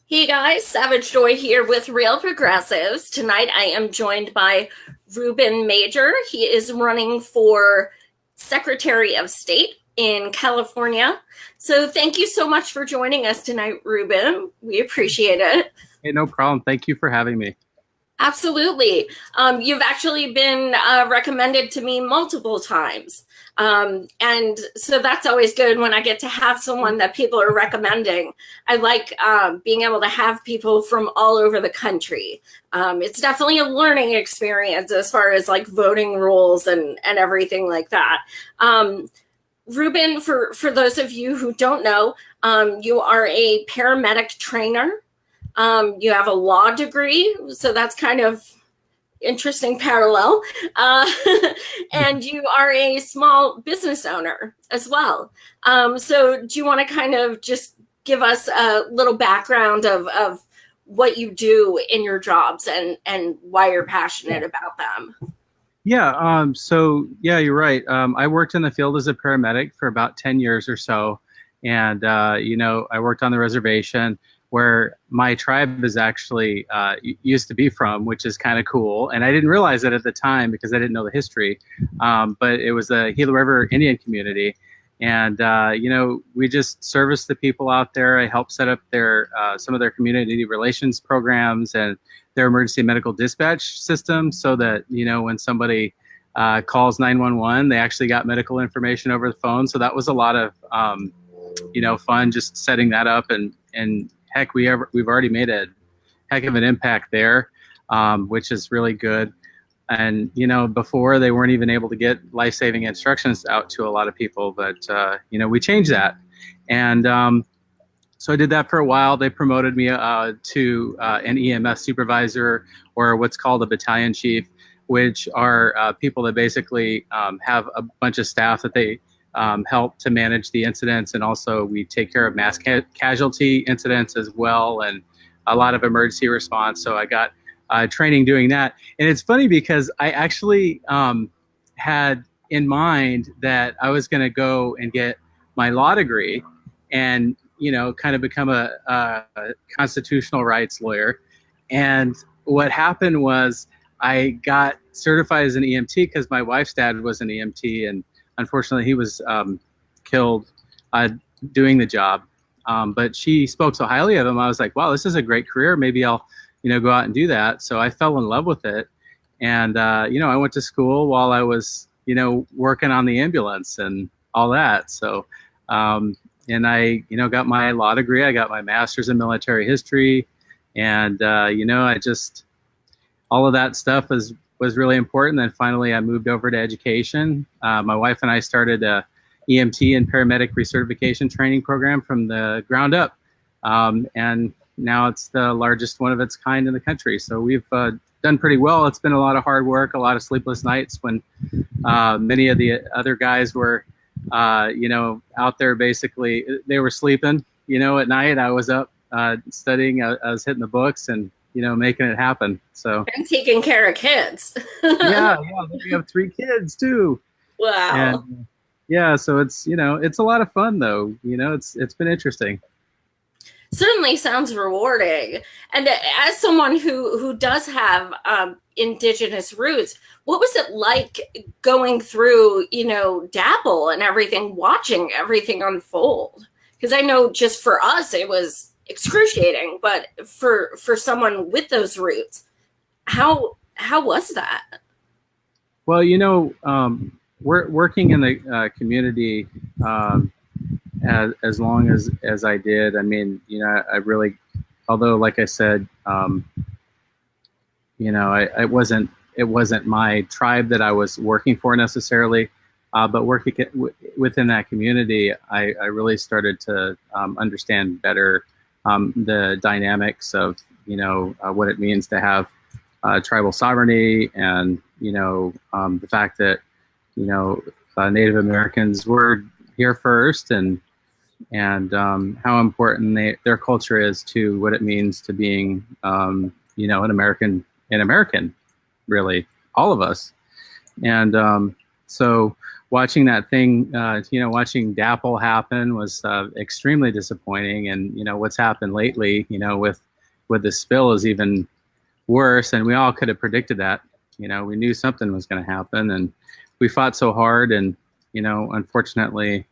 Hey guys, Savage Joy here with Real Progressives. Tonight I am joined by Ruben Major. He is running for Secretary of State in California. So thank you so much for joining us tonight, Ruben. We appreciate it. Hey, no problem. Thank you for having me. Absolutely. You've actually been recommended to me multiple times. And so that's always good when I get to have someone that people are recommending. I like being able to have people from all over the country. It's definitely a learning experience as far as like voting rules and everything like that. Ruben, for those of you who don't know, you are a paramedic trainer. You have a law degree, so that's kind of interesting parallel. And you are a small business owner as well. So do you want to kind of just give us a little background of what you do in your jobs and why you're passionate about them? Yeah, you're right. I worked in the field as a paramedic for about 10 years or so. And, I worked on the reservation where my tribe is actually used to be from, which is kind of cool. And I didn't realize it at the time because I didn't know the history. But it was the Gila River Indian community. And, we just service the people out there. I helped set up some of their community relations programs and their emergency medical dispatch system so that, when somebody calls 911, they actually got medical information over the phone. So that was a lot of, fun just setting that up. And heck, we've already made a heck of an impact there, which is really good. And, before they weren't even able to get life-saving instructions out to a lot of people, but, we changed that. And so I did that for a while. They promoted me to an EMS supervisor, or what's called a battalion chief, which are people that basically have a bunch of staff that they help to manage the incidents. And also we take care of mass casualty incidents as well, and a lot of emergency response. So I got training doing that. And it's funny because I actually had in mind that I was going to go and get my law degree and, kind of become a constitutional rights lawyer. And what happened was I got certified as an EMT because my wife's dad was an EMT, and unfortunately he was killed doing the job. But she spoke so highly of him. I was like, wow, this is a great career. Maybe I'll, go out and do that. So I fell in love with it. And, I went to school while I was, working on the ambulance and all that. So, and I, got my law degree. I got my master's in military history. And, I just, all of that stuff was really important. Then finally I moved over to education. My wife and I started a EMT and paramedic recertification training program from the ground up. And now it's the largest one of its kind in the country. So we've done pretty well. It's been a lot of hard work, a lot of sleepless nights when many of the other guys were, out there basically, they were sleeping, at night. I was up studying, I was hitting the books and, making it happen. So and taking care of kids. yeah, we have 3 kids too. Wow. And, yeah, so it's it's a lot of fun though. It's been interesting. Certainly sounds rewarding. And as someone who does have indigenous roots, what was it like going through, Dapple and everything, watching everything unfold? Because I know just for us it was excruciating, but for someone with those roots, how was that? Well, we're working in the community as long as I did. I mean, I really, although like I said, it wasn't my tribe that I was working for necessarily, but working within that community, I really started to understand better the dynamics of what it means to have tribal sovereignty, and the fact that Native Americans were here first, and how important their culture is to what it means to being an American, really all of us. And so watching that thing, watching DAPL happen was extremely disappointing. And, what's happened lately, with the spill is even worse. And we all could have predicted that. We knew something was going to happen, and we fought so hard. And, unfortunately,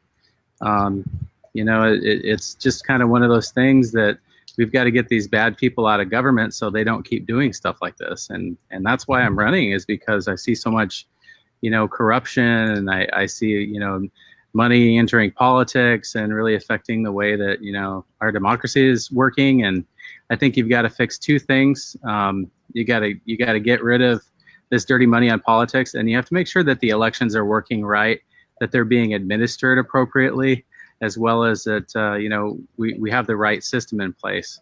it's just kind of one of those things that we've got to get these bad people out of government so they don't keep doing stuff like this. And that's why I'm running, is because I see so much, corruption, and I see, money entering politics and really affecting the way that, our democracy is working. And I think you've got to fix two things. You got to get rid of this dirty money on politics, and you have to make sure that the elections are working right, that they're being administered appropriately, as well as that, we have the right system in place.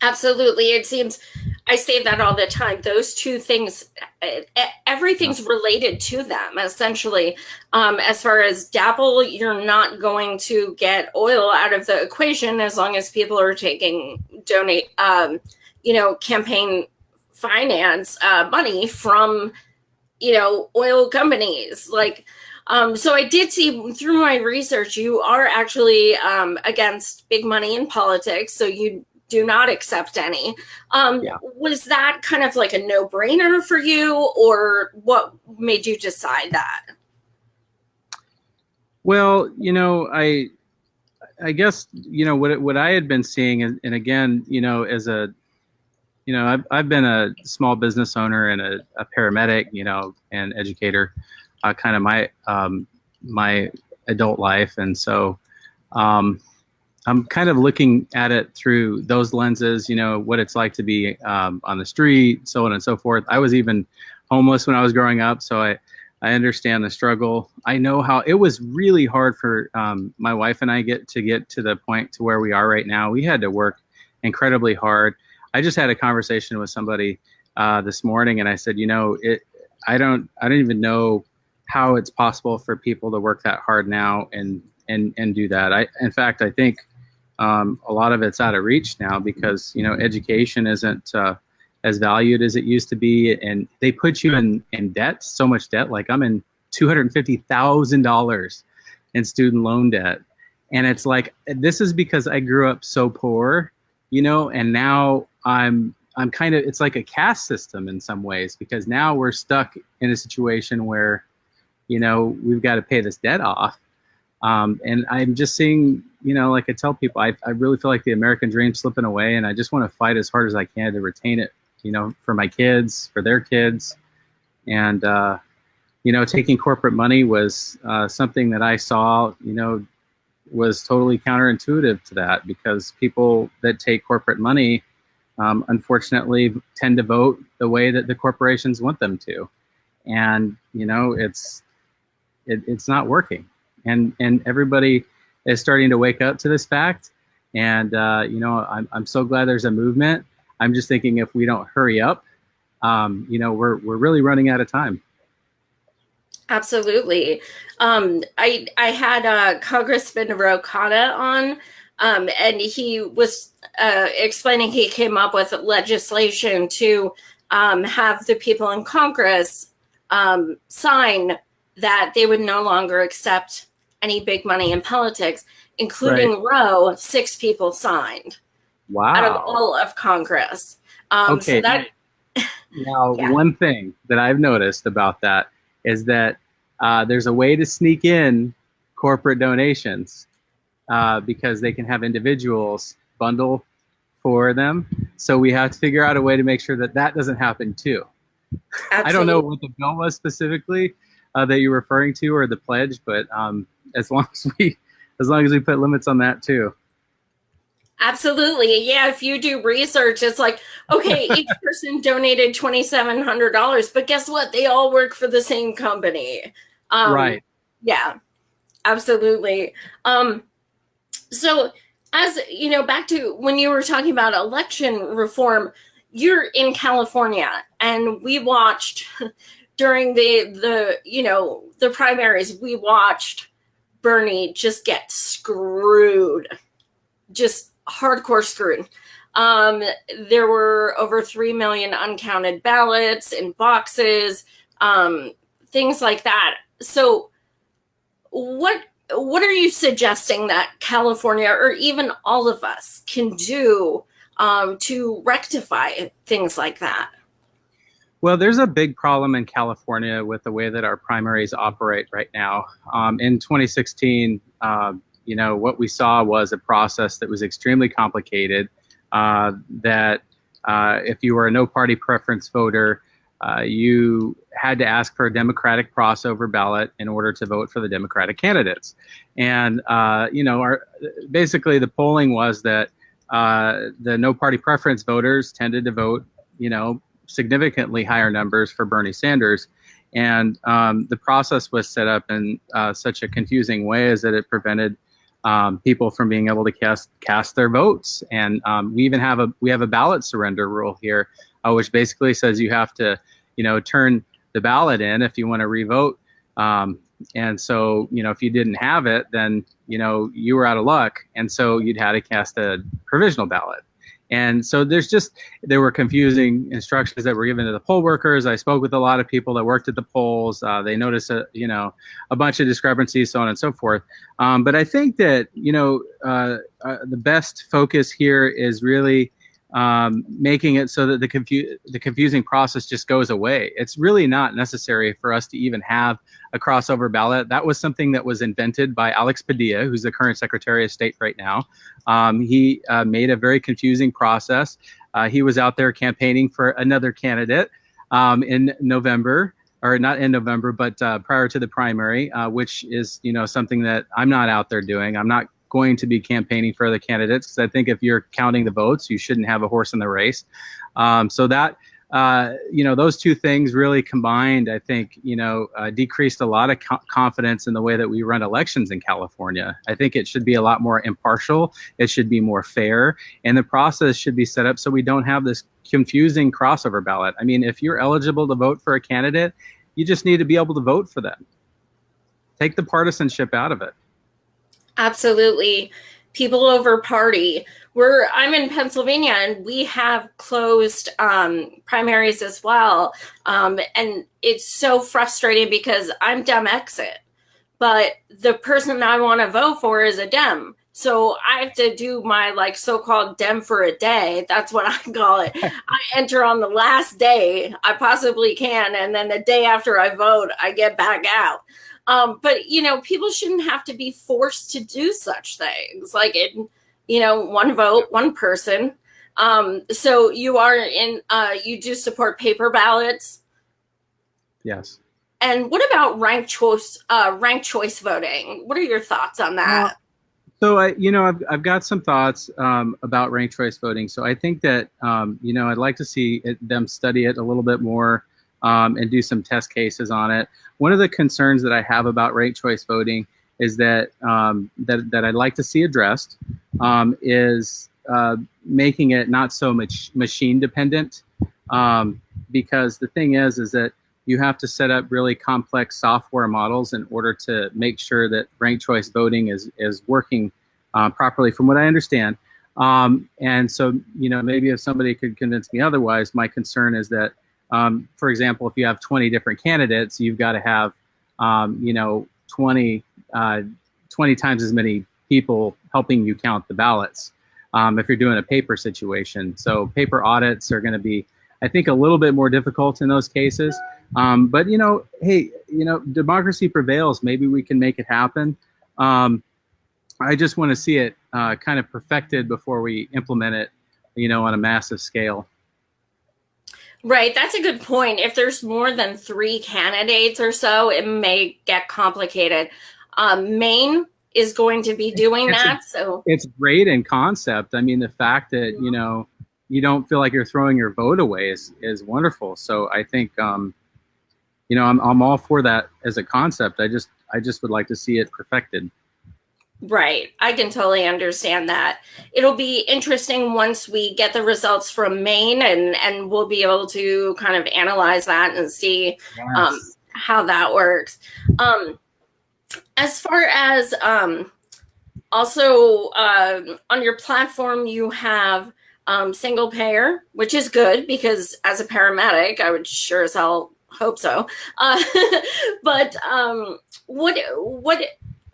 Absolutely. It seems, I say that all the time, those two things, everything's related to them, essentially. As far as DAPL, you're not going to get oil out of the equation as long as people are taking campaign finance money from, oil companies. So I did see through my research, you are actually against big money in politics. So you do not accept any. Was that kind of like a no-brainer for you, or what made you decide that? Well, I guess, what I had been seeing, and again, as a, I've been a small business owner and a paramedic, and educator, kind of my adult life. And so, I'm kind of looking at it through those lenses, what it's like to be on the street, so on and so forth. I was even homeless when I was growing up, so I understand the struggle. I know how it was really hard for my wife and I to get to the point to where we are right now. We had to work incredibly hard. I just had a conversation with somebody this morning, and I said, I don't even know how it's possible for people to work that hard now and do that. In fact, I think a lot of it's out of reach now because, education isn't as valued as it used to be. And they put you in debt, so much debt. Like I'm in $250,000 in student loan debt. And it's like, this is because I grew up so poor, and now I'm kind of, it's like a caste system in some ways, because now we're stuck in a situation where, we've got to pay this debt off. And I'm just seeing, like I tell people, I really feel like the American dream's slipping away, and I just want to fight as hard as I can to retain it, for my kids, for their kids. And, taking corporate money was something that I saw, was totally counterintuitive to that, because people that take corporate money, unfortunately, tend to vote the way that the corporations want them to. And, it's not working. And everybody is starting to wake up to this fact. And, I'm so glad there's a movement. I'm just thinking if we don't hurry up, we're really running out of time. Absolutely. I had Congressman Rokata on, and he was explaining he came up with legislation to have the people in Congress sign that they would no longer accept any big money in politics, including Roe. 6 people signed. Wow. Out of all of Congress. Okay. So that, now, one thing that I've noticed about that is that there's a way to sneak in corporate donations because they can have individuals bundle for them. So we have to figure out a way to make sure that that doesn't happen too. Absolutely. I don't know what the bill was specifically that you're referring to, or the pledge, but as long as we put limits on that too. Absolutely. Yeah, if you do research, it's like, okay, each person donated $2,700, but guess what? They all work for the same company. Right. Yeah, absolutely. So as you know, back to when you were talking about election reform, you're in California, and we watched during the primaries, we watched Bernie just get screwed, just hardcore screwed. There were over 3 million uncounted ballots in boxes, things like that. So what are you suggesting that California or even all of us can do to rectify things like that? Well, there's a big problem in California with the way that our primaries operate right now. In 2016, what we saw was a process that was extremely complicated. That if you were a no-party preference voter, you had to ask for a Democratic crossover ballot in order to vote for the Democratic candidates. And basically the polling was that the no-party preference voters tended to vote, significantly higher numbers for Bernie Sanders. And the process was set up in such a confusing way as that it prevented people from being able to cast their votes. And we have a ballot surrender rule here, which basically says you have to, turn the ballot in if you want to revote. And so, if you didn't have it, then, you were out of luck. And so you'd had to cast a provisional ballot. And so there were confusing instructions that were given to the poll workers. I spoke with a lot of people that worked at the polls. They noticed a bunch of discrepancies, so on and so forth. But I think that, the best focus here is really making it so that the confusing process just goes away. It's really not necessary for us to even have a crossover ballot. That was something that was invented by Alex Padilla, who's the current Secretary of State right now. He made a very confusing process. He was out there campaigning for another candidate in November, or not in November, but prior to the primary, which is something that I'm not out there doing. I'm not going to be campaigning for other candidates because I think if you're counting the votes, you shouldn't have a horse in the race. So that those two things really combined, I think, decreased a lot of confidence in the way that we run elections in California. I think it should be a lot more impartial. It should be more fair. And the process should be set up so we don't have this confusing crossover ballot. I mean, if you're eligible to vote for a candidate, you just need to be able to vote for them. Take the partisanship out of it. Absolutely. People over party. I'm in Pennsylvania and we have closed primaries as well. And it's so frustrating because I'm Dem exit, but the person I want to vote for is a Dem. So I have to do my so-called Dem for a day. That's what I call it. I enter on the last day I possibly can. And then the day after I vote, I get back out. But, people shouldn't have to be forced to do such things one vote, one person. So you do support paper ballots? Yes. And what about ranked choice voting? What are your thoughts on that? So I've got some thoughts about ranked choice voting. So I think that I'd like to see them study it a little bit more and do some test cases on it. One of the concerns that I have about ranked choice voting is that that I'd like to see addressed is making it not so much machine dependent, because the thing is that you have to set up really complex software models in order to make sure that ranked choice voting is working properly, from what I understand. And so, maybe if somebody could convince me otherwise, my concern is that, for example, if you have 20 different candidates, you've got to have, 20 times as many people helping you count the ballots if you're doing a paper situation. So paper audits are going to be, I think, a little bit more difficult in those cases. But, hey, democracy prevails. Maybe we can make it happen. I just want to see it kind of perfected before we implement it, on a massive scale. Right. That's a good point. If there's more than 3 candidates or so, it may get complicated. Maine is going to be doing that. So it's great in concept. I mean, the fact that, you don't feel like you're throwing your vote away is wonderful. So I think, I'm all for that as a concept. I just would like to see it perfected. Right. I can totally understand that. It'll be interesting once we get the results from Maine and we'll be able to kind of analyze that and see how that works. As far as also on your platform, you have single payer, which is good because as a paramedic, I would sure as hell hope so. But what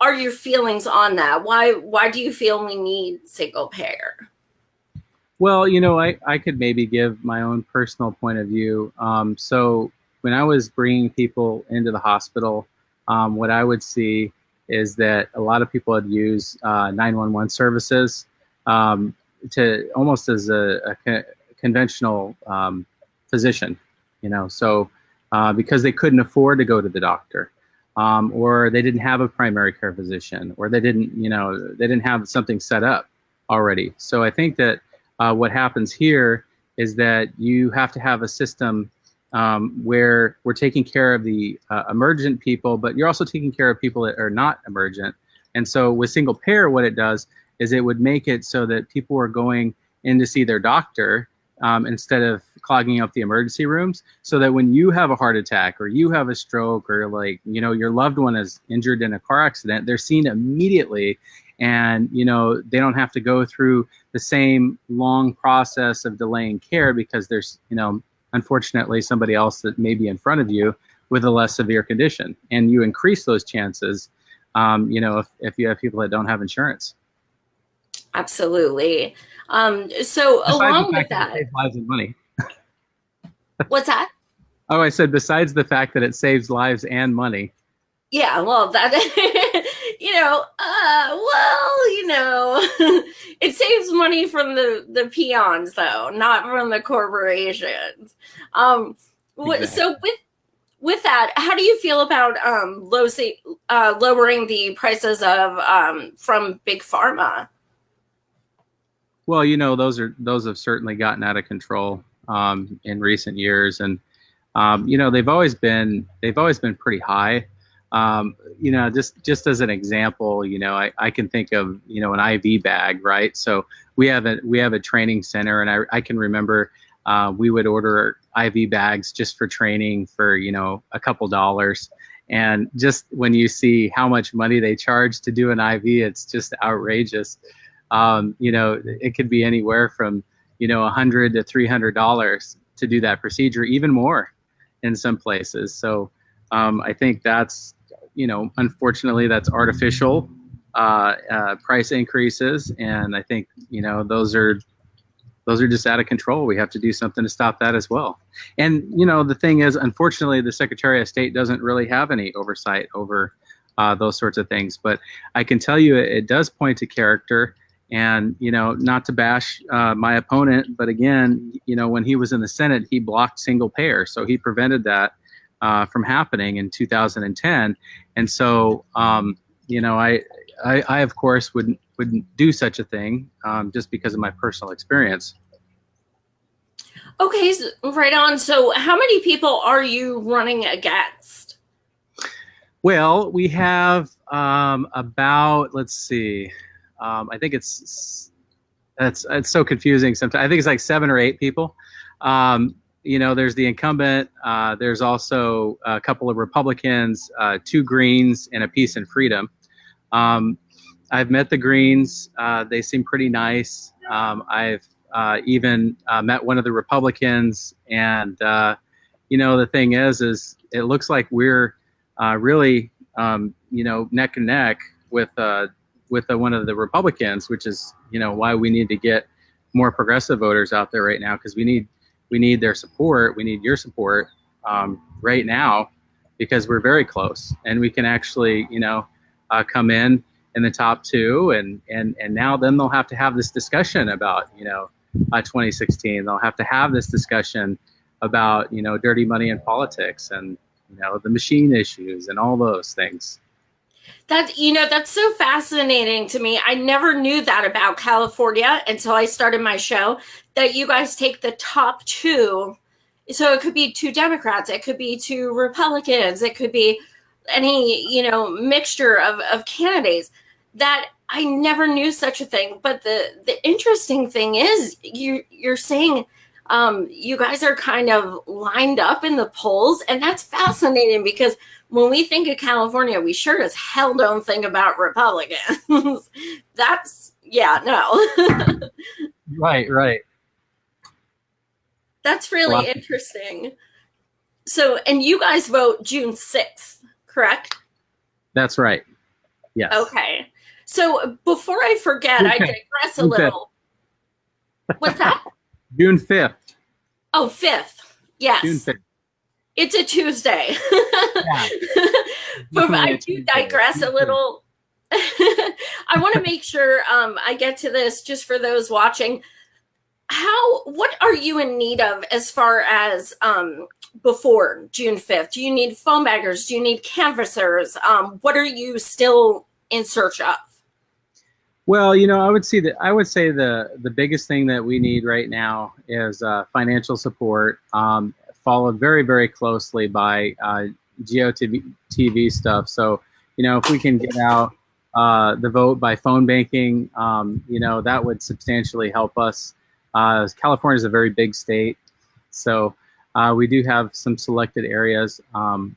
are your feelings on that? Why do you feel we need single payer? Well, I could maybe give my own personal point of view. So when I was bringing people into the hospital, what I would see is that a lot of people had used 911 services to almost as a conventional physician, so because they couldn't afford to go to the doctor, or they didn't have a primary care physician, or they didn't have something set up already. So I think that what happens here is that you have to have a system where we're taking care of the emergent people, but you're also taking care of people that are not emergent. And so with single payer, what it does is it would make it so that people are going in to see their doctor instead of clogging up the emergency rooms, so that when you have a heart attack or you have a stroke or your loved one is injured in a car accident, they're seen immediately. And, they don't have to go through the same long process of delaying care because there's, unfortunately, somebody else that may be in front of you with a less severe condition. And you increase those chances, if you have people that don't have insurance. Absolutely. So along with that, it saves lives and money. What's that? Oh, I said, besides the fact that it saves lives and money. Yeah, well, that, it saves money from the peons, though, not from the corporations. Exactly. So with that, how do you feel about lowering the prices of from big pharma? Well, those have certainly gotten out of control in recent years, and they've always been pretty high. Just as an example, I can think of, an IV bag, right? So we have a training center, and I can remember we would order IV bags just for training for, a couple dollars. And just when you see how much money they charge to do an IV, it's just outrageous. It could be anywhere from, $100 to $300 to do that procedure, even more in some places. So I think that's, unfortunately, that's artificial price increases. And I think, those are just out of control. We have to do something to stop that as well. And, the thing is, unfortunately, the Secretary of State doesn't really have any oversight over those sorts of things. But I can tell you it does point to character. And, not to bash my opponent, but again, when he was in the Senate, he blocked single payer. So he prevented that from happening in 2010. And so, I of course wouldn't do such a thing just because of my personal experience. Okay, so right on. So how many people are you running against? Well, we have about, let's see, I think it's so confusing sometimes. I think it's like 7 or 8 people. There's the incumbent. There's also a couple of Republicans, 2 Greens, and a Peace and Freedom. I've met the Greens. They seem pretty nice. I've even met one of the Republicans. And, the thing is it looks like we're really, neck and neck with one of the Republicans, which is, why we need to get more progressive voters out there right now, because we need their support. We need your support right now, because we're very close, and we can actually, come in the top 2, and now then they'll have to have this discussion about, 2016. They'll have to have this discussion about, dirty money in politics and, the machine issues and all those things. That's so fascinating to me. I never knew that about California until I started my show, that you guys take the top 2. So it could be 2 Democrats, it could be 2 Republicans, it could be any, mixture of candidates. That I never knew such a thing. But the interesting thing is you're saying you guys are kind of lined up in the polls, and that's fascinating, because when we think of California, we sure as hell don't think about Republicans. No. Right. That's really interesting. So, and you guys vote June 6th, correct? That's right. Yes. Okay. So before I forget, I digress a little. What's that? June 5th. Oh, 5th. Yes. June 5th. It's a Tuesday. Yeah. But I do digress a little. I want to make sure I get to this just for those watching. What are you in need of as far as before June 5th? Do you need foam baggers? Do you need canvassers? What are you still in search of? Well, you know, I would say the biggest thing that we need right now is financial support, followed very, very closely by GOTV stuff. So, you know, if we can get out the vote by phone banking, you know, that would substantially help us. California is a very big state, so we do have some selected areas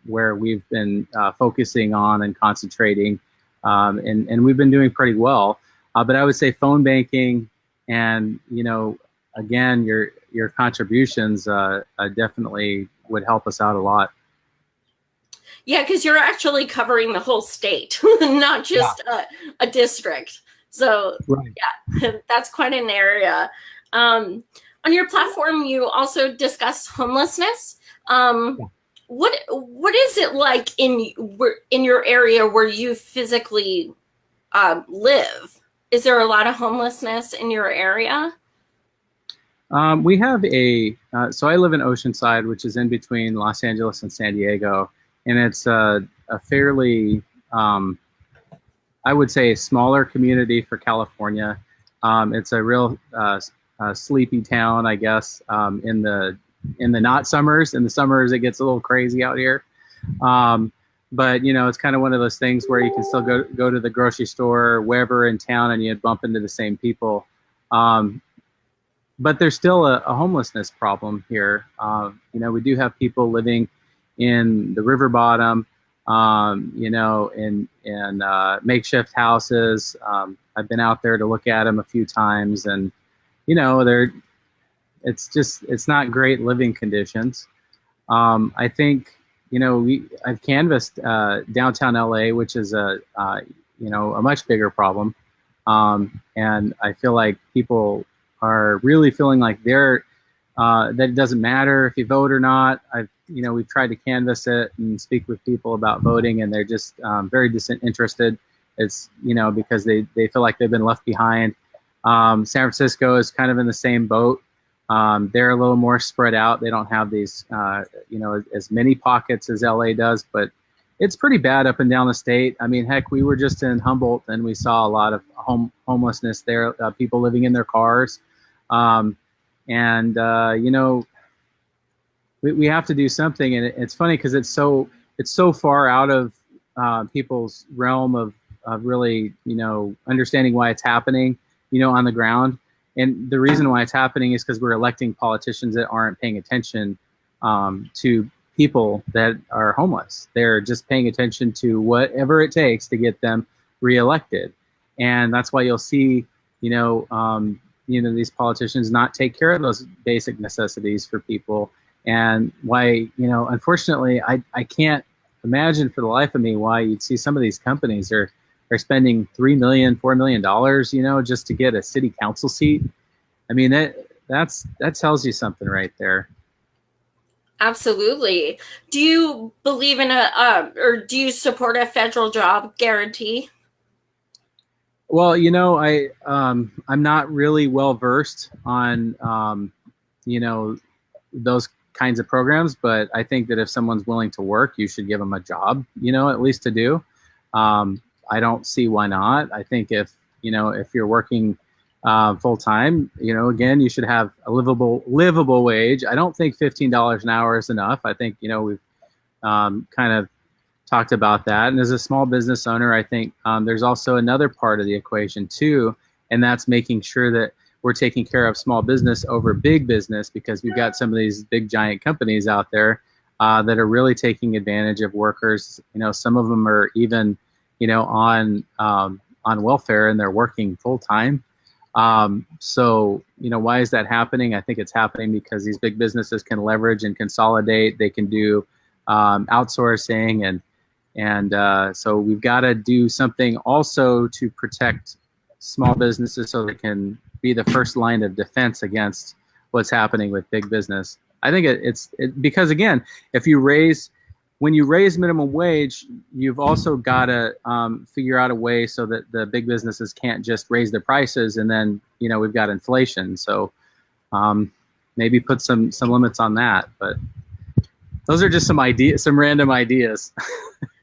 where we've been focusing on and concentrating, and we've been doing pretty well. But I would say phone banking and, you know, again, your contributions definitely would help us out a lot. Yeah, because you're actually covering the whole state, not just a district. So right. Yeah, that's quite an area. On your platform, you also discuss homelessness. What is it like in your area where you physically live? Is there a lot of homelessness in your area? We have so I live in Oceanside, which is in between Los Angeles and San Diego, and it's a fairly, I would say, a smaller community for California. It's a real sleepy town, I guess, in the not summers. In the summers, it gets a little crazy out here. But, you know, it's kind of one of those things where you can still go to the grocery store, wherever in town, and you'd bump into the same people. But there's still a homelessness problem here. You know, we do have people living in the river bottom, you know, in makeshift houses. I've been out there to look at them a few times, and, you know, it's not great living conditions. I think, you know, I've canvassed downtown LA, which is you know, a much bigger problem, and I feel like people are really feeling like that it doesn't matter if you vote or not. You know, we've tried to canvass it and speak with people about voting, and they're just very disinterested. It's, you know, because they feel like they've been left behind. San Francisco is kind of in the same boat. They're a little more spread out. They don't have these, you know, as many pockets as LA does, but it's pretty bad up and down the state. I mean, heck, we were just in Humboldt and we saw a lot of homelessness there, people living in their cars. You know, we have to do something. And it's funny because it's so far out of people's realm of really, you know, understanding why it's happening, you know, on the ground. And the reason why it's happening is because we're electing politicians that aren't paying attention to people that are homeless. They're just paying attention to whatever it takes to get them reelected. And that's why you'll see, you know, these politicians not take care of those basic necessities for people. And why, you know, unfortunately, I can't imagine for the life of me why you'd see some of these companies are spending $3 million, $4 million, you know, just to get a city council seat. I mean, that tells you something right there. Absolutely. Do you believe in or do you support a federal job guarantee? Well, you know, I'm not really well versed on, you know, those kinds of programs, but I think that if someone's willing to work, you should give them a job, you know, at least to do. I don't see why not. I think if you're working full time, you know, again, you should have a livable wage. I don't think $15 an hour is enough. I think, you know, we've kind of talked about that. And as a small business owner, I think there's also another part of the equation too, and that's making sure that we're taking care of small business over big business, because we've got some of these big giant companies out there that are really taking advantage of workers. You know, some of them are even, you know, on welfare, and they're working full time. So, why is that happening? I think it's happening because these big businesses can leverage and consolidate. They can do outsourcing, and so we've got to do something also to protect small businesses so they can be the first line of defense against what's happening with big business. I think it's because, again, when you raise minimum wage, you've also got to figure out a way so that the big businesses can't just raise their prices, and then we've got inflation. So maybe put some limits on that. But those are just some random ideas.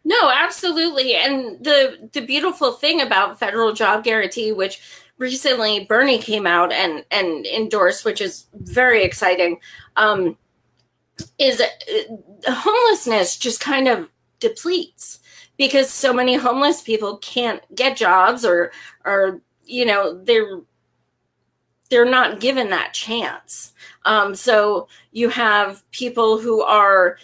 No, absolutely. And the beautiful thing about federal job guarantee, which recently Bernie came out and endorsed, which is very exciting, is homelessness just kind of depletes because so many homeless people can't get jobs or they're not given that chance. So you have people who are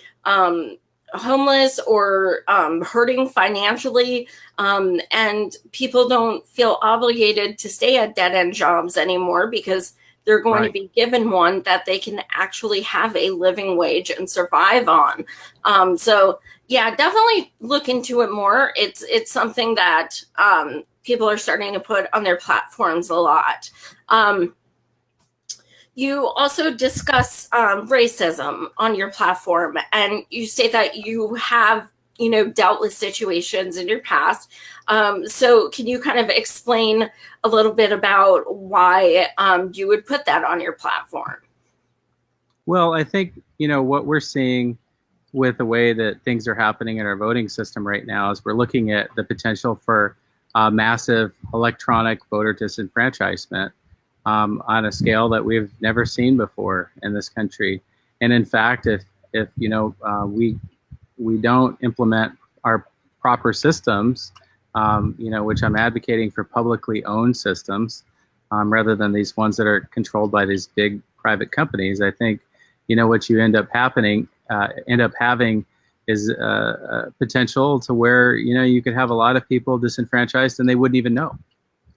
homeless or hurting financially, and people don't feel obligated to stay at dead-end jobs anymore because they're going to be given one that they can actually have a living wage and survive on. So yeah, definitely look into it more. It's something that people are starting to put on their platforms a lot. You also discuss racism on your platform, and you state that you have, dealt with situations in your past. So can you kind of explain a little bit about why you would put that on your platform? Well, I think, what we're seeing with the way that things are happening in our voting system right now is we're looking at the potential for massive electronic voter disenfranchisement. On a scale that we've never seen before in this country. And in fact, if we don't implement our proper systems, which I'm advocating for publicly owned systems, rather than these ones that are controlled by these big private companies, I think, what you end up having is a potential to where, you could have a lot of people disenfranchised and they wouldn't even know.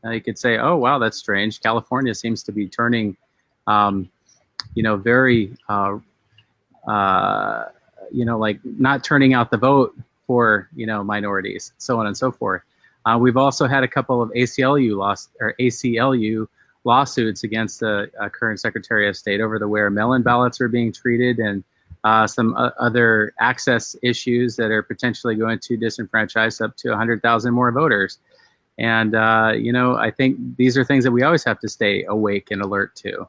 You could say, oh, wow, that's strange. California seems to be turning, very, like not turning out the vote for, minorities, so on and so forth. We've also had a couple of ACLU lawsuits against the current Secretary of State over the where mail-in ballots are being treated, and some other access issues that are potentially going to disenfranchise up to 100,000 more voters. And, I think these are things that we always have to stay awake and alert to,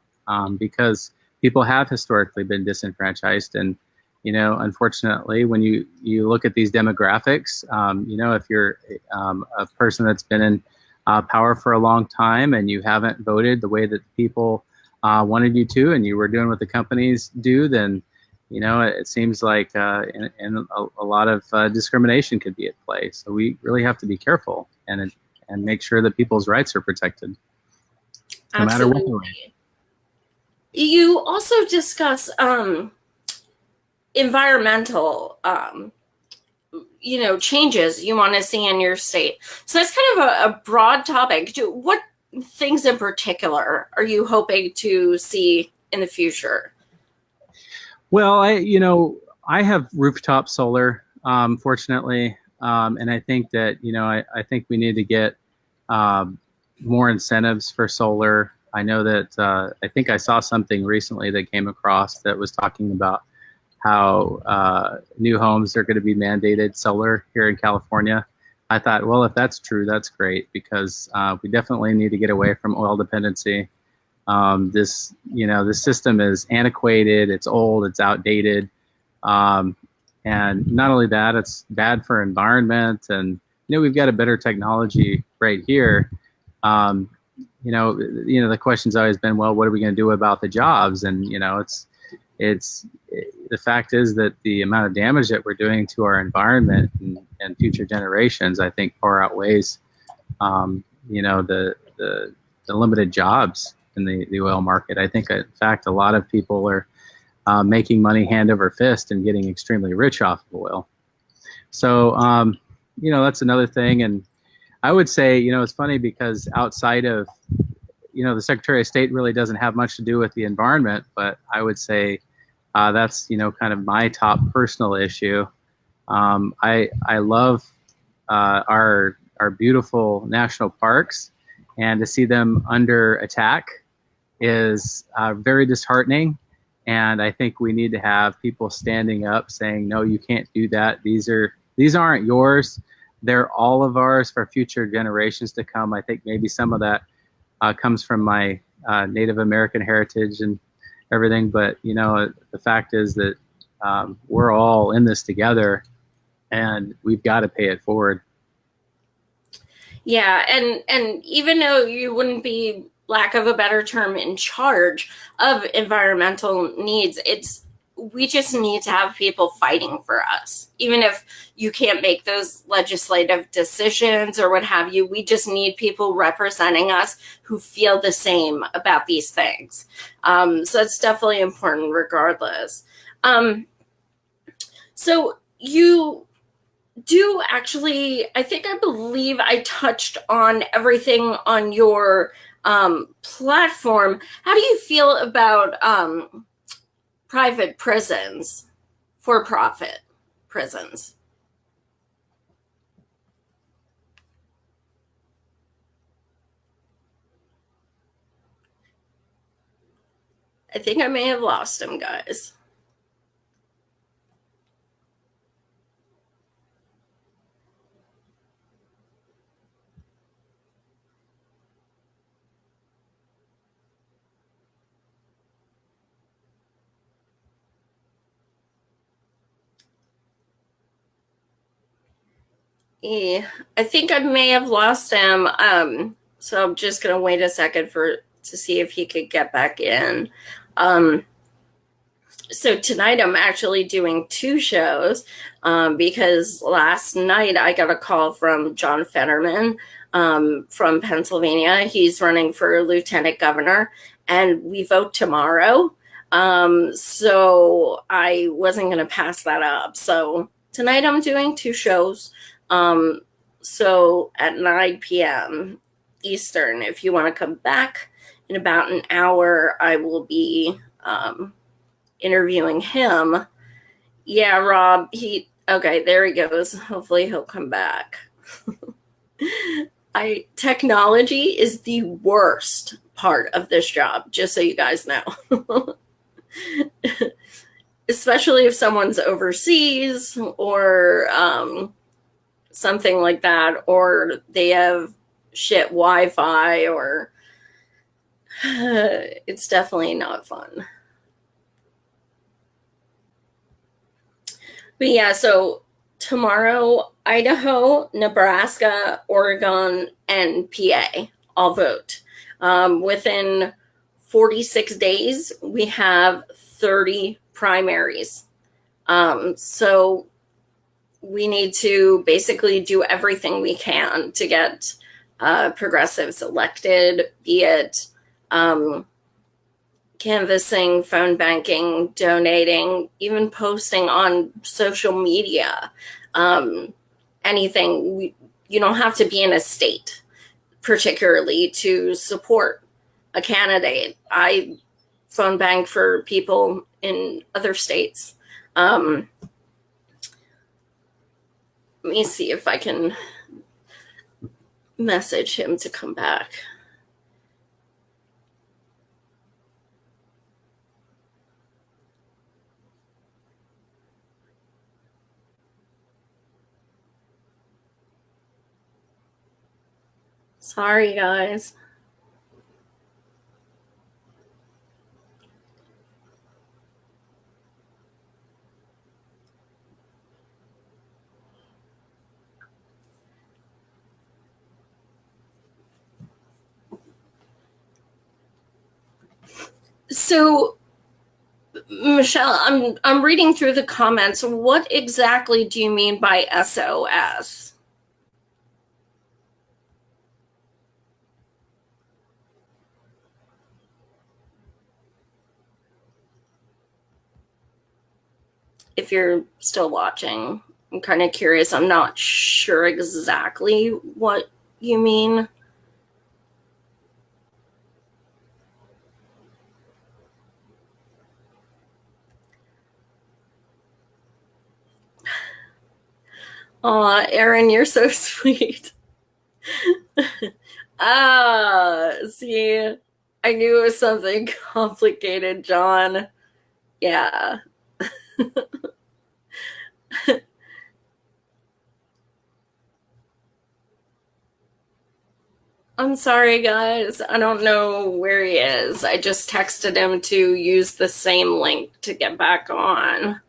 because people have historically been disenfranchised. And, unfortunately, when you look at these demographics, if you're a person that's been in power for a long time and you haven't voted the way that people wanted you to, and you were doing what the companies do, then, it seems like and a lot of discrimination could be at play. So we really have to be careful and make sure that people's rights are protected, no matter what the rate. You also discuss environmental, changes you want to see in your state. So that's kind of a broad topic. What things in particular are you hoping to see in the future? Well, I have rooftop solar, fortunately. And I think that, I think we need to get more incentives for solar. I know that I think I saw something recently that came across that was talking about how new homes are going to be mandated solar here in California. I thought, well, if that's true, that's great, because we definitely need to get away from oil dependency. This system is antiquated, it's old, it's outdated. And not only that, it's bad for environment. And, we've got a better technology right here. The question's always been, well, what are we going to do about the jobs? And, the fact is that the amount of damage that we're doing to our environment and future generations, I think, far outweighs, the limited jobs in the oil market. I think, in fact, a lot of people are making money hand over fist and getting extremely rich off of oil. So, that's another thing. And I would say, it's funny because outside of the Secretary of State really doesn't have much to do with the environment, but I would say that's, kind of my top personal issue. I love our beautiful national parks, and to see them under attack is very disheartening. And I think we need to have people standing up saying, no, you can't do that. These aren't yours. They're all of ours for future generations to come. I think maybe some of that comes from my Native American heritage and everything. But, the fact is that we're all in this together, and we've got to pay it forward. Yeah, and even though you wouldn't be, lack of a better term, in charge of environmental needs, we just need to have people fighting for us. Even if you can't make those legislative decisions or what have you, we just need people representing us who feel the same about these things. So it's definitely important regardless. So you do actually, I believe I touched on everything on your platform. How do you feel about private prisons, for-profit prisons? I think I may have lost him, guys. Yeah, I think I may have lost him. So I'm just gonna wait a second to see if he could get back in. So tonight I'm actually doing 2 shows because last night I got a call from John Fetterman from Pennsylvania. He's running for lieutenant governor, and we vote tomorrow. So I wasn't going to pass that up. So tonight I'm doing 2 shows. So at 9 p.m. Eastern, if you want to come back in about an hour, I will be interviewing him. Yeah, Rob, okay, there he goes. Hopefully he'll come back. Technology is the worst part of this job, just so you guys know. Especially if someone's overseas or something like that, or they have shit Wi-Fi, or it's definitely not fun. But yeah, so tomorrow, Idaho, Nebraska, Oregon, and PA all vote. Within 46 days, we have 30 primaries. So we need to basically do everything we can to get progressives elected, be it canvassing, phone banking, donating, even posting on social media, anything. You don't have to be in a state particularly to support a candidate. I phone bank for people in other states. Let me see if I can message him to come back. Sorry, guys. So, Michelle, I'm reading through the comments. What exactly do you mean by SOS? If you're still watching, I'm kind of curious. I'm not sure exactly what you mean. Aw, Aaron, you're so sweet. See, I knew it was something complicated, John. Yeah. I'm sorry, guys. I don't know where he is. I just texted him to use the same link to get back on.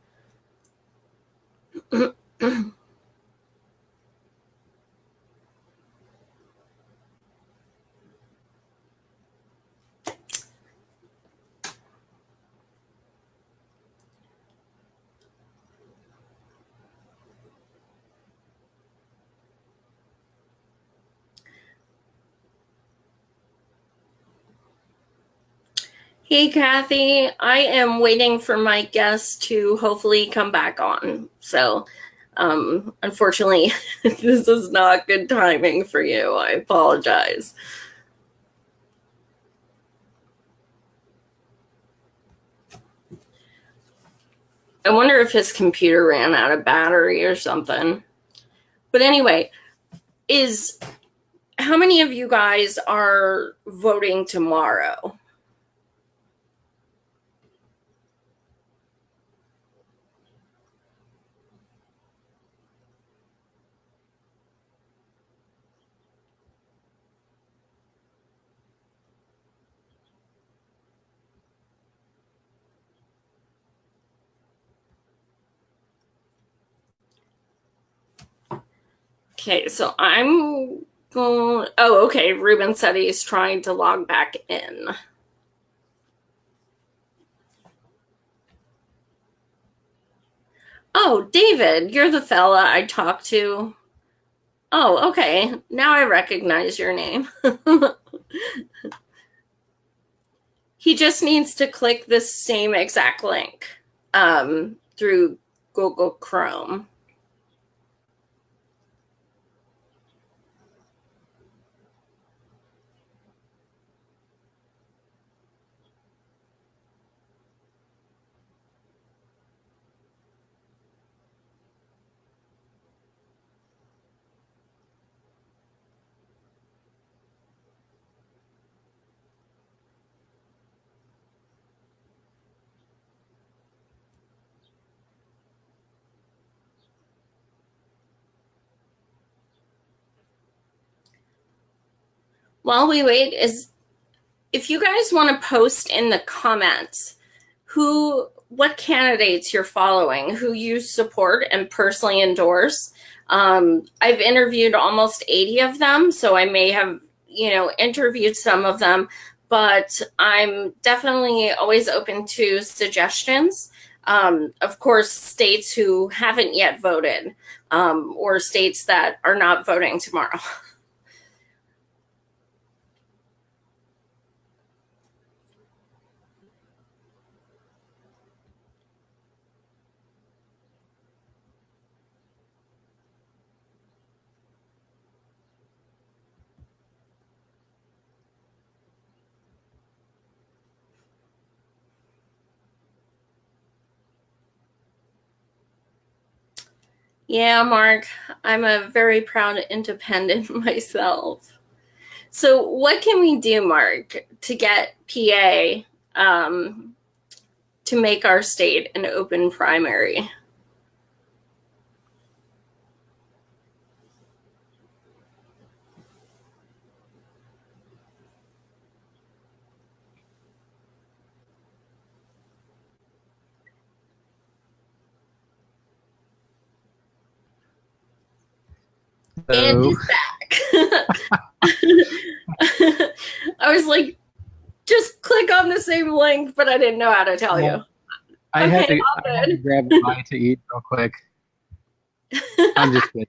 Hey, Kathy, I am waiting for my guest to hopefully come back on. So, unfortunately, this is not good timing for you. I apologize. I wonder if his computer ran out of battery or something. But anyway, how many of you guys are voting tomorrow? Okay, so I'm going. Oh, okay. Ruben said he's trying to log back in. Oh, David, you're the fella I talked to. Oh, okay. Now I recognize your name. He just needs to click this same exact link through Google Chrome. While we wait, if you guys want to post in the comments what candidates you're following, who you support and personally endorse. I've interviewed almost 80 of them, so I may have, interviewed some of them, but I'm definitely always open to suggestions. Of course, states who haven't yet voted, or states that are not voting tomorrow. Yeah, Mark, I'm a very proud independent myself. So what can we do, Mark, to get PA to make our state an open primary? And he's back. I was like, just click on the same link, but I didn't know how to tell you. I had to grab a bite to eat real quick. I'm just kidding.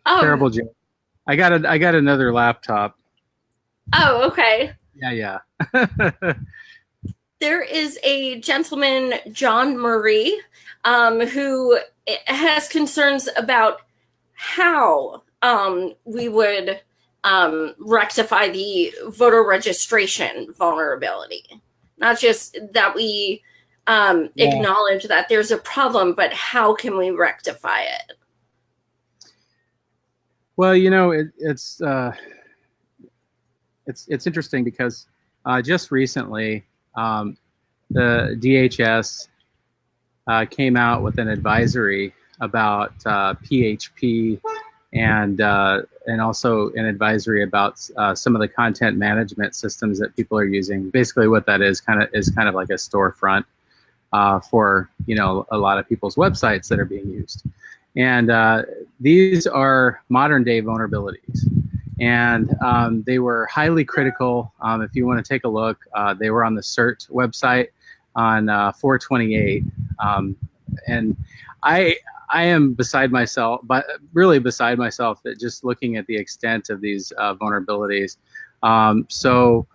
Terrible joke. I got another laptop. Oh, okay. Yeah. There is a gentleman, John Murray, who has concerns about how we would rectify the voter registration vulnerability. Not just that we acknowledge that there's a problem, but how can we rectify it? Well, you know, it's interesting because just recently the DHS came out with an advisory about PHP and also an advisory about some of the content management systems that people are using. Basically, what that is kind of like a storefront for, you know, a lot of people's websites that are being used. And these are modern day vulnerabilities. And they were highly critical. If you want to take a look, they were on the CERT website on 4/28. And I am beside myself, but really beside myself at just looking at the extent of these vulnerabilities. So,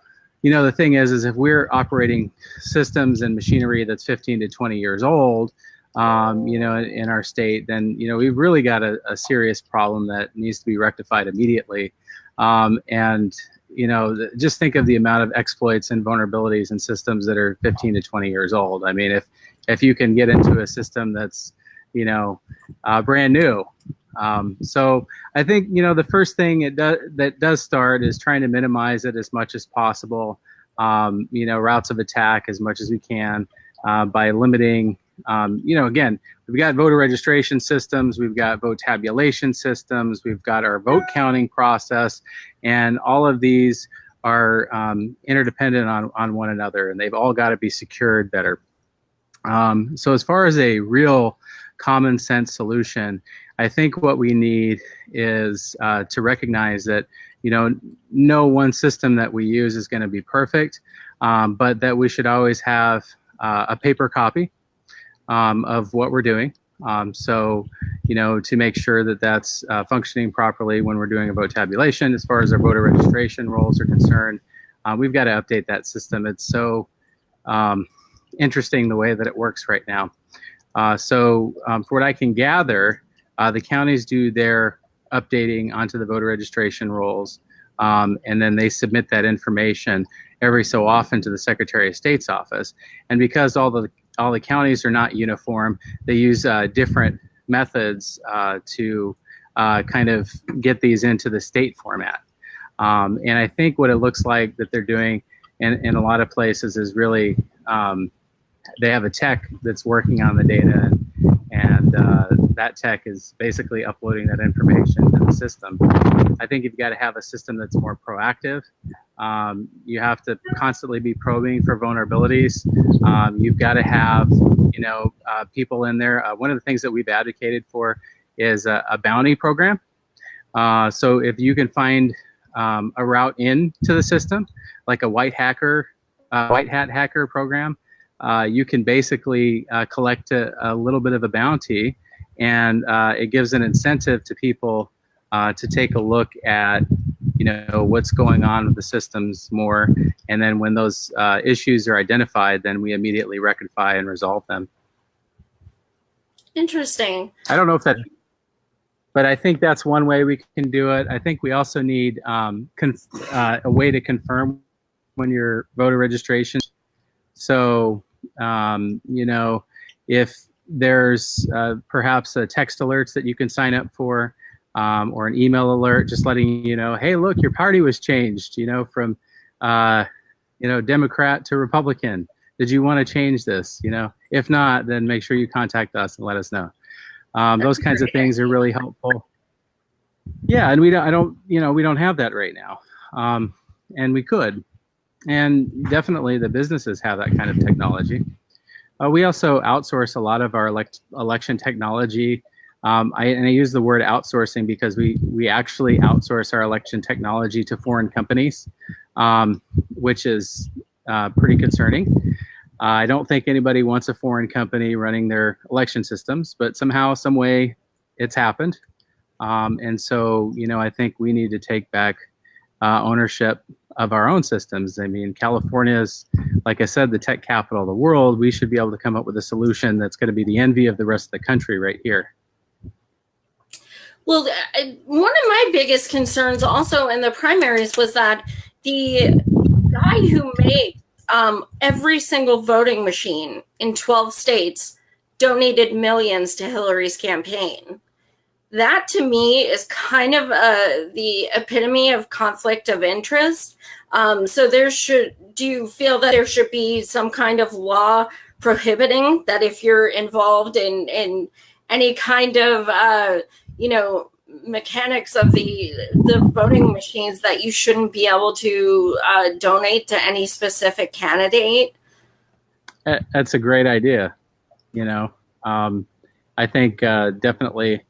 you know, the thing is if we're operating systems and machinery that's 15 to 20 years old, you know, in our state, then, you know, we've really got a serious problem that needs to be rectified immediately. And, you know, just think of the amount of exploits and vulnerabilities in systems that are 15 to 20 years old. I mean, if you can get into a system that's, you know, brand new. So I think, you know, the first thing that does start is trying to minimize it as much as possible. You know, routes of attack as much as we can by limiting. You know, again, we've got voter registration systems, we've got vote tabulation systems, we've got our vote counting process, and all of these are interdependent on one another, and they've all got to be secured better. So as far as a real common sense solution, I think what we need is to recognize that, you know, no one system that we use is going to be perfect, but that we should always have a paper copy of what we're doing. So, you know, to make sure that that's functioning properly when we're doing a vote tabulation. As far as our voter registration rolls are concerned, we've got to update that system. It's so interesting the way that it works right now. So for what I can gather, the counties do their updating onto the voter registration rolls, and then they submit that information every so often to the Secretary of State's office. And because all the counties are not uniform, they use different methods to kind of get these into the state format. And I think what it looks like that they're doing in a lot of places is really they have a tech that's working on the data, and that tech is basically uploading that information to the system. I think you've got to have a system that's more proactive. You have to constantly be probing for vulnerabilities. You've got to have, you know, people in there. One of the things that we've advocated for is a bounty program. So if you can find a route into the system, like a white hat hacker program, you can basically collect a little bit of a bounty, and it gives an incentive to people to take a look at, you know, what's going on with the systems more. And then when those issues are identified, then we immediately rectify and resolve them. Interesting. I don't know if that, but I think that's one way we can do it. I think we also need a way to confirm when your voter registration. So, you know, if there's perhaps a text alerts that you can sign up for, or an email alert just letting you know, hey, look, your party was changed, you know, from, you know, Democrat to Republican. Did you want to change this? You know, if not, then make sure you contact us and let us know. Those kinds of things are really helpful. Yeah, and we don't have that right now, and we could. And definitely the businesses have that kind of technology. We also outsource a lot of our election technology. I use the word outsourcing because we actually outsource our election technology to foreign companies, which is pretty concerning. I don't think anybody wants a foreign company running their election systems, but somehow, some way, it's happened. And so, you know, I think we need to take back ownership of our own systems. I mean, California is, like I said, the tech capital of the world. We should be able to come up with a solution that's going to be the envy of the rest of the country right here. Well, one of my biggest concerns also in the primaries was that the guy who made every single voting machine in 12 states donated millions to Hillary's campaign. That to me is kind of the epitome of conflict of interest. So do you feel that there should be some kind of law prohibiting that if you're involved in any kind of, mechanics of the voting machines, that you shouldn't be able to donate to any specific candidate? That's a great idea. I think definitely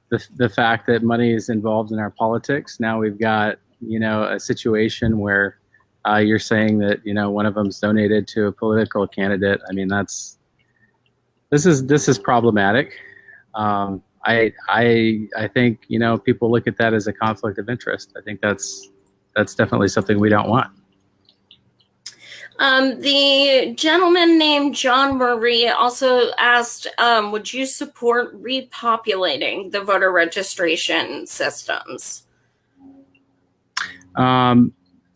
the fact that money is involved in our politics. Now we've got, a situation where you're saying that, one of them's donated to a political candidate. I mean, this is problematic. I think, people look at that as a conflict of interest. I think that's definitely something we don't want. The gentleman named John Marie also asked, would you support repopulating the voter registration systems?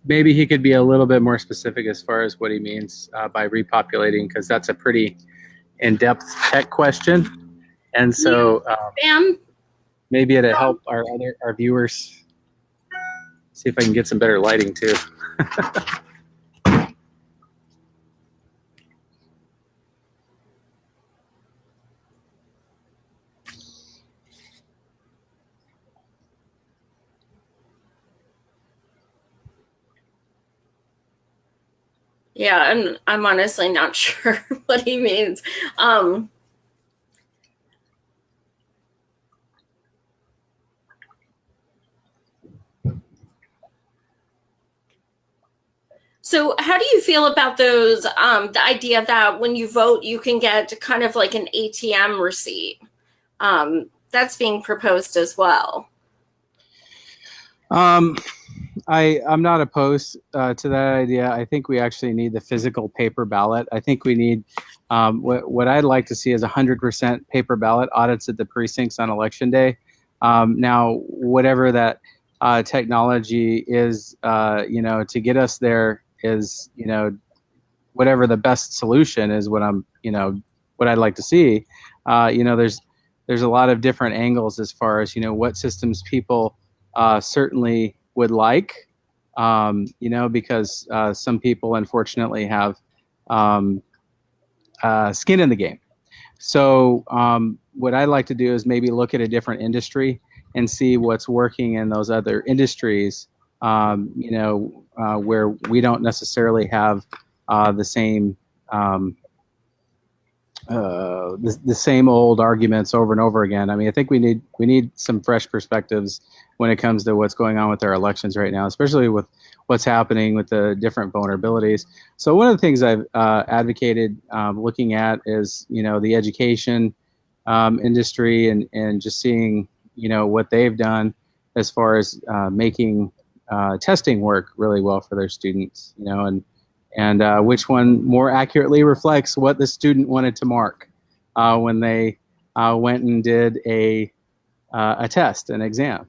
Maybe he could be a little bit more specific as far as what he means by repopulating, because that's a pretty in-depth tech question. And so maybe it'll help our viewers. See if I can get some better lighting too. Yeah, I'm honestly not sure what he means. So how do you feel about those, the idea that when you vote, you can get kind of like an ATM receipt? That's being proposed as well. I'm not opposed to that idea. I think we actually need the physical paper ballot. I think we need what I'd like to see is 100% paper ballot audits at the precincts on election day. Now, whatever that technology is, to get us there is, whatever the best solution is. What I'd like to see. There's a lot of different angles as far as what systems people certainly would like, because some people unfortunately have skin in the game. So what I'd like to do is maybe look at a different industry and see what's working in those other industries, where we don't necessarily have the same the same old arguments over and over again. I mean, I think we need some fresh perspectives when it comes to what's going on with our elections right now, especially with what's happening with the different vulnerabilities. So one of the things I've advocated looking at is, the education industry and just seeing, what they've done as far as making testing work really well for their students, and which one more accurately reflects what the student wanted to mark when they went and did a test, an exam.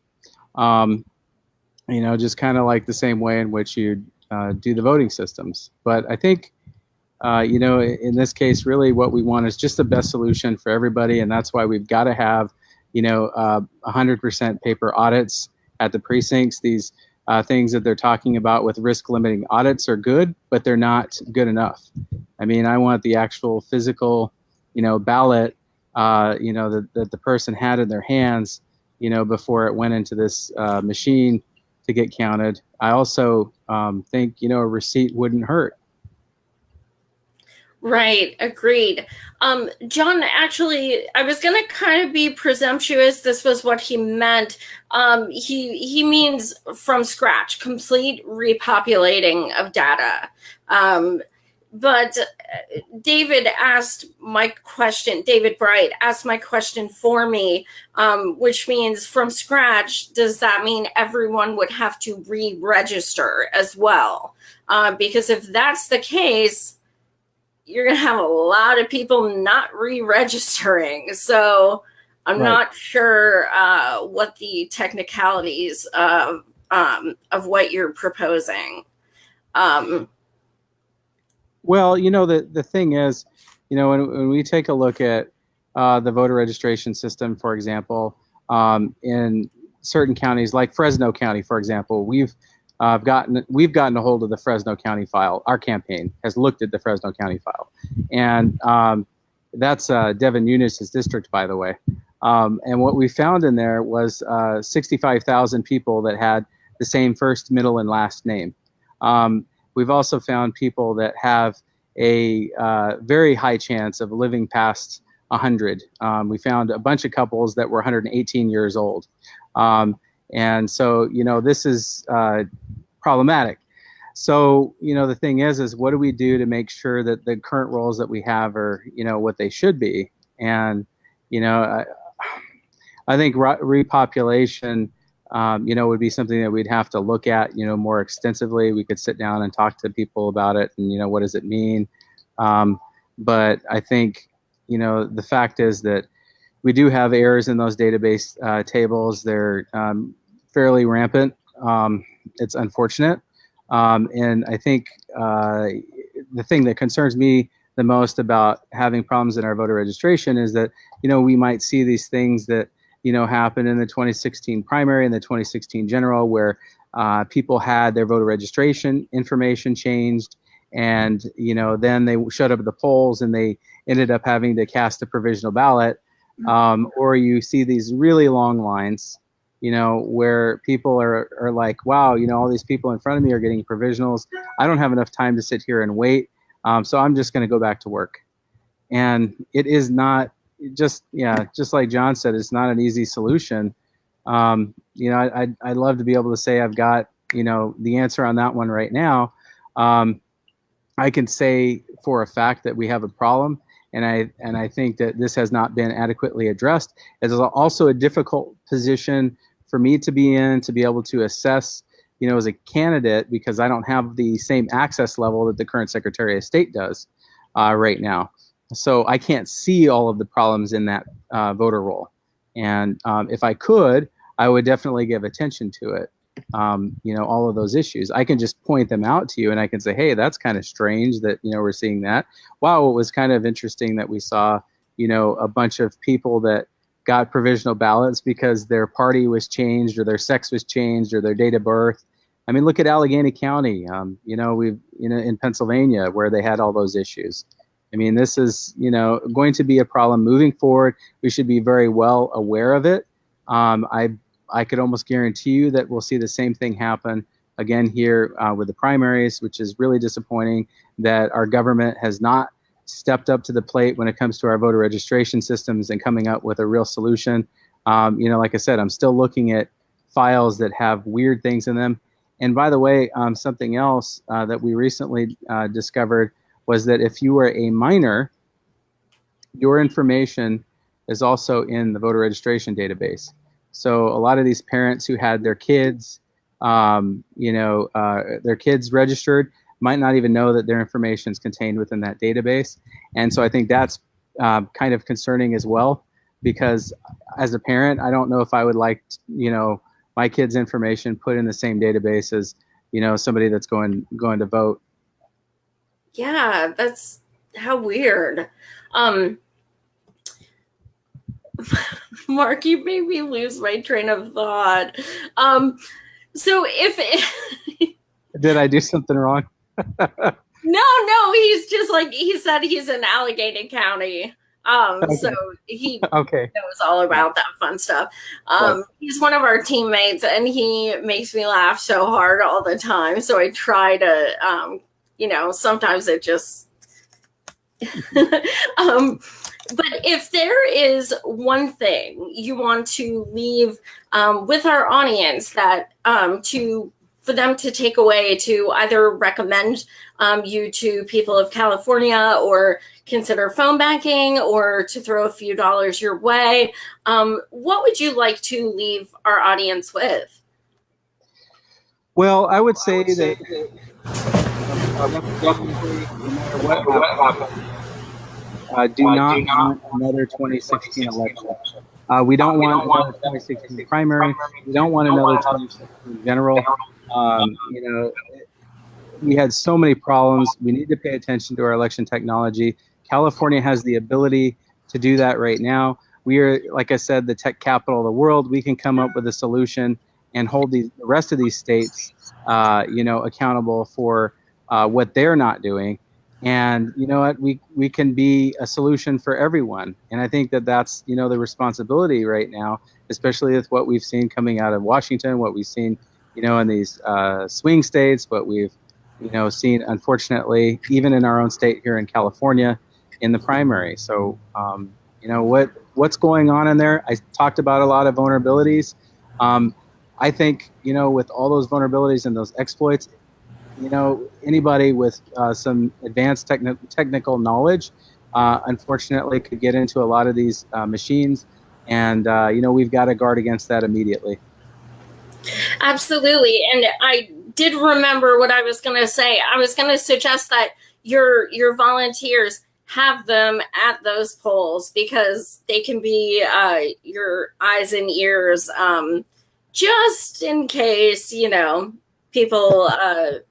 Just kind of like the same way in which you do the voting systems. But I think, in this case, really what we want is just the best solution for everybody, and that's why we've got to have, 100% paper audits at the precincts. These things that they're talking about with risk limiting audits are good, but they're not good enough. I mean, I want the actual physical, ballot, that the person had in their hands, before it went into this machine to get counted. I also think, a receipt wouldn't hurt. Right, agreed. John, actually, I was going to kind of be presumptuous. This was what he meant. He means from scratch, complete repopulating of data. But David Bright asked my question for me, which means from scratch, does that mean everyone would have to re-register as well? Because if that's the case, you're going to have a lot of people not re-registering. So I'm not sure what the technicalities of what you're proposing. Well, the thing is, when we take a look at the voter registration system, for example, in certain counties like Fresno County, for example, we've gotten a hold of the Fresno County file. Our campaign has looked at the Fresno County file, and that's Devin Nunes' district, by the way. And what we found in there was 65,000 people that had the same first, middle, and last name. We've also found people that have a very high chance of living past 100. We found a bunch of couples that were 118 years old. And so, this is problematic. So, the thing is what do we do to make sure that the current roles that we have are, what they should be? And, I think repopulation, would be something that we'd have to look at, more extensively. We could sit down and talk to people about it and, what does it mean? But I think, the fact is that we do have errors in those database tables. They're fairly rampant. It's unfortunate. And I think the thing that concerns me the most about having problems in our voter registration is that, we might see these things that, happen in the 2016 primary and the 2016 general where people had their voter registration information changed. And, then they showed up at the polls and they ended up having to cast a provisional ballot. Or you see these really long lines, where people are like, wow, all these people in front of me are getting provisionals. I don't have enough time to sit here and wait. So I'm just going to go back to work. And it is not just like John said, it's not an easy solution. I'd love to be able to say I've got, the answer on that one right now. I can say for a fact that we have a problem. And I think that this has not been adequately addressed. It's also a difficult position for me to be in, to be able to assess, as a candidate, because I don't have the same access level that the current Secretary of State does right now. So I can't see all of the problems in that voter roll. And if I could, I would definitely give attention to it. All of those issues. I can just point them out to you and I can say, hey, that's kind of strange that, we're seeing that. Wow, it was kind of interesting that we saw, a bunch of people that got provisional ballots because their party was changed or their sex was changed or their date of birth. I mean, look at Allegheny County, we've, in Pennsylvania where they had all those issues. I mean, this is, going to be a problem moving forward. We should be very well aware of it. I could almost guarantee you that we'll see the same thing happen again here with the primaries, which is really disappointing that our government has not stepped up to the plate when it comes to our voter registration systems and coming up with a real solution. Like I said, I'm still looking at files that have weird things in them. And by the way, something else that we recently discovered was that if you are a minor, your information is also in the voter registration database. So a lot of these parents who had their kids, their kids registered might not even know that their information is contained within that database. And so I think that's kind of concerning as well, because as a parent, I don't know if I would like, my kids' information put in the same database as, somebody that's going to vote. Yeah, that's how weird. Mark, you made me lose my train of thought. So Did I do something wrong? No, he's just like, he said he's in Allegheny County. Okay. So he okay. knows all about that fun stuff. He's one of our teammates and he makes me laugh so hard all the time. So I try to, sometimes it just, but if there is one thing you want to leave with our audience that for them to take away, to either recommend you to people of California or consider phone banking or to throw a few dollars your way, what would you like to leave our audience with? Well, I would say that no matter what happens, do not want another 2016 election. We don't want another 2016 primary. We don't want another 2016 general. we had so many problems. We need to pay attention to our election technology. California has the ability to do that right now. We are, like I said, the tech capital of the world. We can come up with a solution and hold the rest of these states, accountable for what they're not doing. And you know what? We can be a solution for everyone. And I think that that's the responsibility right now, especially with what we've seen coming out of Washington, what we've seen in these swing states, what we've seen, unfortunately, even in our own state here in California, in the primary. So, what's going on in there? I talked about a lot of vulnerabilities. I think, with all those vulnerabilities and those exploits, anybody with some advanced technical knowledge, unfortunately, could get into a lot of these machines. And, we've got to guard against that immediately. Absolutely. And I did remember what I was going to say. I was going to suggest that your volunteers have them at those polls, because they can be your eyes and ears, just in case, people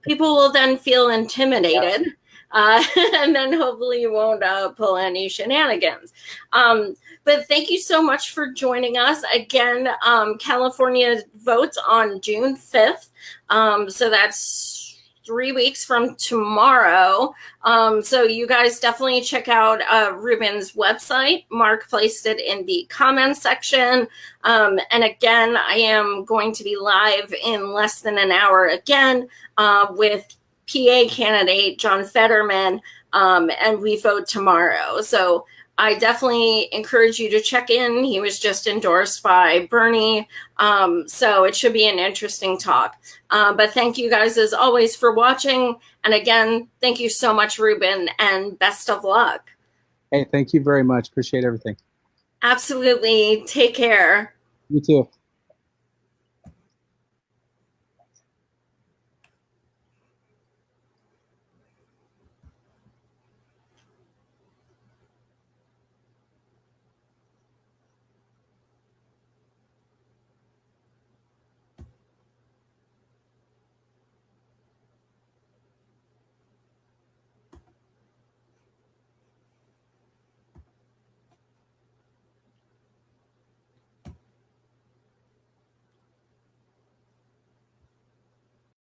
will then feel intimidated, and then hopefully you won't pull any shenanigans. But thank you so much for joining us. Again, California votes on June 5th. So that's 3 weeks from tomorrow. So you guys definitely check out Ruben's website. Mark placed it in the comments section. And again, I am going to be live in less than an hour again with PA candidate John Fetterman, and we vote tomorrow. So I definitely encourage you to check in. He was just endorsed by Bernie. So it should be an interesting talk. But thank you guys as always for watching. And again, thank you so much, Ruben, and best of luck. Hey, thank you very much. Appreciate everything. Absolutely. Take care. You too.